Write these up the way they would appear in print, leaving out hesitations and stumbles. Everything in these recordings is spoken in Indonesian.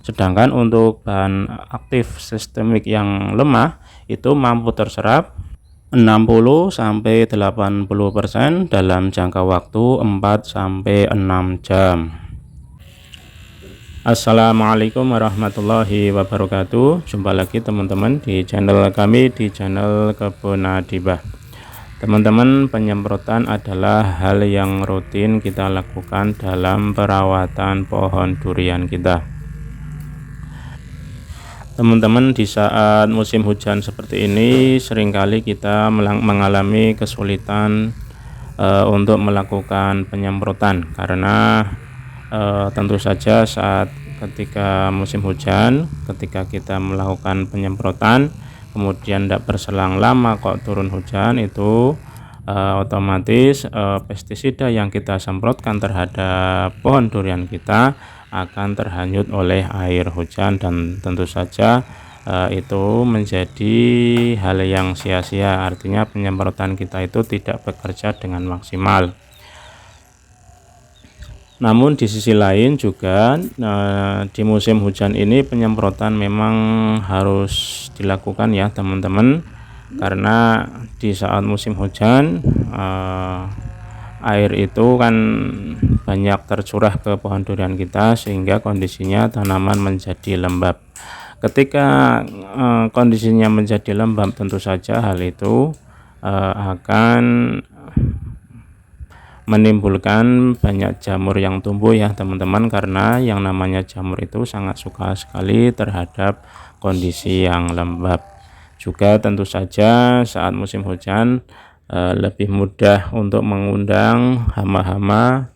Sedangkan untuk bahan aktif sistemik yang lemah itu mampu terserap 60-80% dalam jangka waktu 4-6 jam. Assalamualaikum warahmatullahi wabarakatuh. Jumpa lagi teman-teman di channel kami, di channel Kebun Adibah. Teman-teman, penyemprotan adalah hal yang rutin kita lakukan dalam perawatan pohon durian kita. Teman-teman, di saat musim hujan seperti ini seringkali kita mengalami kesulitan untuk melakukan penyemprotan karena tentu saja ketika musim hujan, ketika kita melakukan penyemprotan kemudian tidak berselang lama kok turun hujan, itu otomatis pestisida yang kita semprotkan terhadap pohon durian kita akan terhanyut oleh air hujan, dan tentu saja itu menjadi hal yang sia-sia. Artinya penyemprotan kita itu tidak bekerja dengan maksimal. Namun di sisi lain juga di musim hujan ini penyemprotan memang harus dilakukan ya teman-teman, karena di saat musim hujan air itu kan banyak tercurah ke pohon durian kita sehingga kondisinya tanaman menjadi lembab. Ketika kondisinya menjadi lembab, tentu saja hal itu akan menimbulkan banyak jamur yang tumbuh ya teman-teman, karena yang namanya jamur itu sangat suka sekali terhadap kondisi yang lembab. Juga tentu saja saat musim hujan lebih mudah untuk mengundang hama-hama,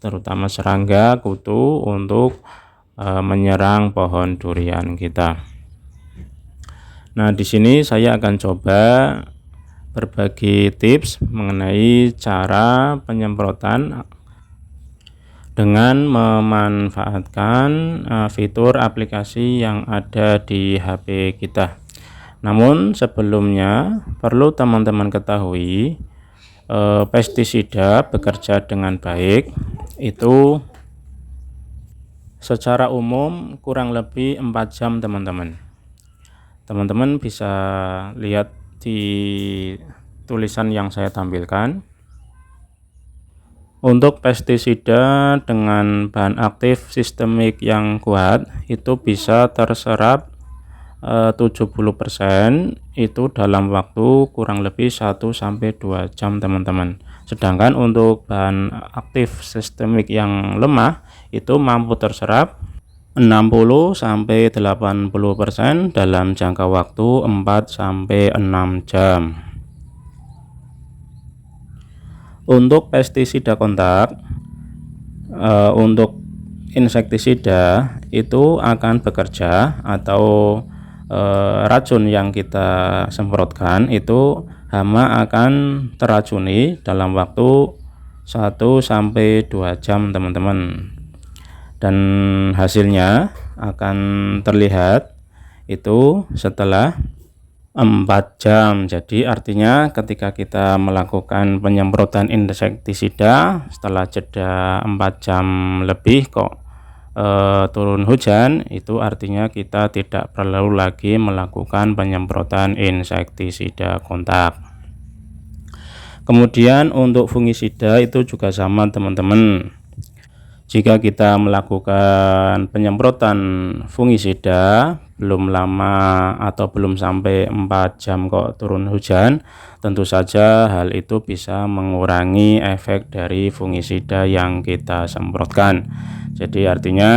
terutama serangga, kutu untuk menyerang pohon durian kita. Nah, di sini saya akan coba berbagi tips mengenai cara penyemprotan dengan memanfaatkan fitur aplikasi yang ada di HP kita. Namun sebelumnya perlu teman-teman ketahui, pestisida bekerja dengan baik itu secara umum kurang lebih 4 jam teman-teman. Teman-teman bisa lihat di tulisan yang saya tampilkan. Untuk pestisida dengan bahan aktif sistemik yang kuat itu bisa terserap 70% itu dalam waktu kurang lebih 1-2 jam teman-teman. Sedangkan untuk bahan aktif sistemik yang lemah itu mampu terserap 60-80% dalam jangka waktu 4-6 jam. Untuk pestisida kontak, untuk insektisida itu akan bekerja atau racun yang kita semprotkan itu hama akan teracuni dalam waktu 1-2 jam teman-teman, dan hasilnya akan terlihat itu setelah 4 jam. Jadi artinya ketika kita melakukan penyemprotan insektisida setelah jeda 4 jam lebih kok turun hujan, itu artinya kita tidak perlu lagi melakukan penyemprotan insektisida kontak. Kemudian untuk fungisida itu juga sama teman-teman. Jika kita melakukan penyemprotan fungisida belum lama atau belum sampai 4 jam kok turun hujan, tentu saja hal itu bisa mengurangi efek dari fungisida yang kita semprotkan. Jadi artinya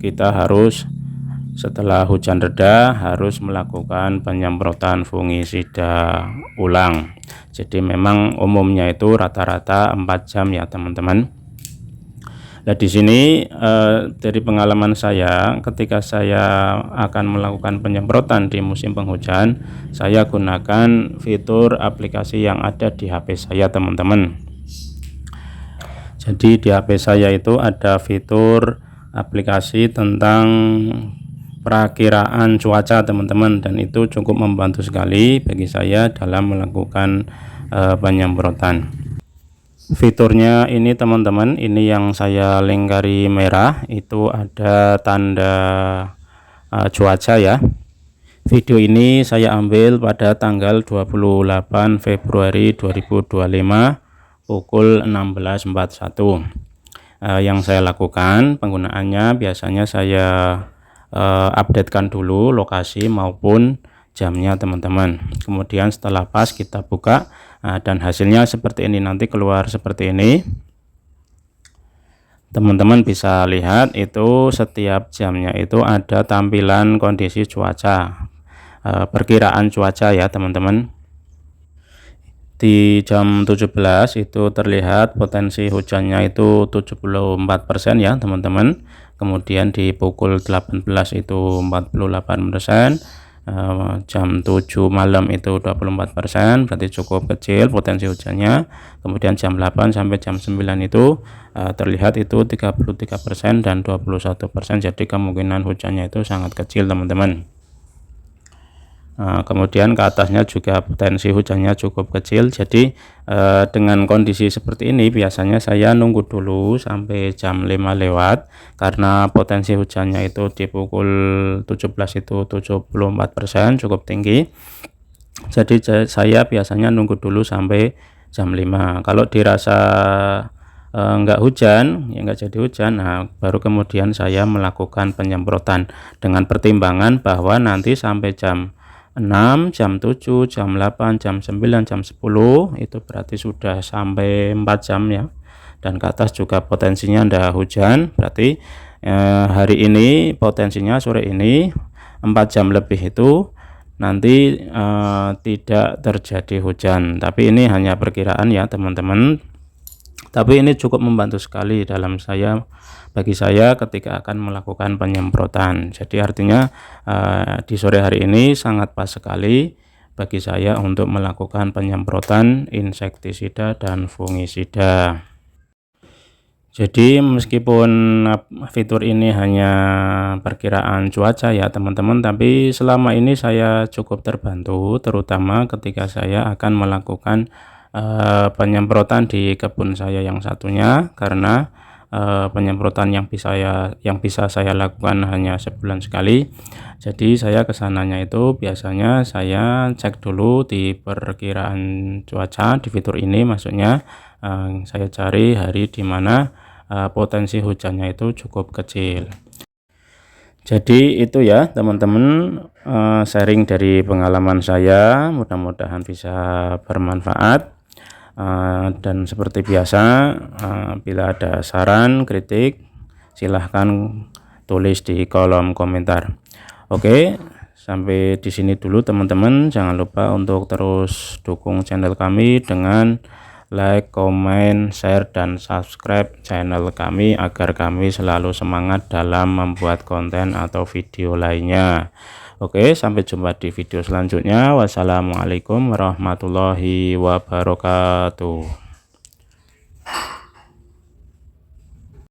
kita harus setelah hujan reda harus melakukan penyemprotan fungisida ulang. Jadi memang umumnya itu rata-rata 4 jam ya teman-teman. Nah, di sini dari pengalaman saya, ketika saya akan melakukan penyemprotan di musim penghujan, saya gunakan fitur aplikasi yang ada di HP saya teman-teman. Jadi di HP saya itu ada fitur aplikasi tentang perakiraan cuaca teman-teman, dan itu cukup membantu sekali bagi saya dalam melakukan penyemprotan. Fiturnya ini teman-teman, ini yang saya lingkari merah itu ada tanda cuaca ya. Video ini saya ambil pada tanggal 28 Februari 2025 pukul 16.41. Yang saya lakukan penggunaannya biasanya saya updatekan dulu lokasi maupun jamnya teman-teman. Kemudian setelah pas kita buka dan hasilnya seperti ini, nanti keluar seperti ini. Teman-teman bisa lihat itu setiap jamnya itu ada tampilan kondisi cuaca, perkiraan cuaca ya teman-teman. Di jam 17 itu terlihat potensi hujannya itu 74% ya teman-teman. Kemudian di pukul 18 itu 48%, jam 7 malam itu 24%, berarti cukup kecil potensi hujannya. Kemudian jam 8 sampai jam 9 itu terlihat itu 33% dan 21%, jadi kemungkinan hujannya itu sangat kecil teman-teman. Kemudian ke atasnya juga potensi hujannya cukup kecil. Jadi dengan kondisi seperti ini biasanya saya nunggu dulu sampai jam 5 lewat, karena potensi hujannya itu di pukul 17 itu 74%, cukup tinggi. Jadi saya biasanya nunggu dulu sampai jam 5. Kalau dirasa enggak hujan, ya enggak jadi hujan, nah baru kemudian saya melakukan penyemprotan dengan pertimbangan bahwa nanti sampai jam 6, jam 7, jam 8, jam 9, jam 10 itu berarti sudah sampai 4 jam ya, dan ke atas juga potensinya ada hujan. Berarti hari ini potensinya sore ini 4 jam lebih itu nanti tidak terjadi hujan, tapi ini hanya perkiraan ya teman-teman. Tapi ini cukup membantu sekali bagi saya ketika akan melakukan penyemprotan. Jadi artinya di sore hari ini sangat pas sekali bagi saya untuk melakukan penyemprotan insektisida dan fungisida. Jadi meskipun fitur ini hanya perkiraan cuaca ya teman-teman, tapi selama ini saya cukup terbantu, terutama ketika saya akan melakukan penyemprotan di kebun saya yang satunya, karena penyemprotan yang bisa saya lakukan hanya sebulan sekali. Jadi saya kesananya itu biasanya saya cek dulu di perkiraan cuaca di fitur ini, maksudnya saya cari hari di mana potensi hujannya itu cukup kecil. Jadi itu ya teman-teman, sharing dari pengalaman saya, mudah-mudahan bisa bermanfaat. Dan seperti biasa, bila ada saran, kritik, silahkan tulis di kolom komentar. Oke, sampai di sini dulu teman-teman. Jangan lupa untuk terus dukung channel kami dengan like, comment, share, dan subscribe channel kami agar kami selalu semangat dalam membuat konten atau video lainnya. Oke, sampai jumpa di video selanjutnya. Wassalamualaikum warahmatullahi wabarakatuh.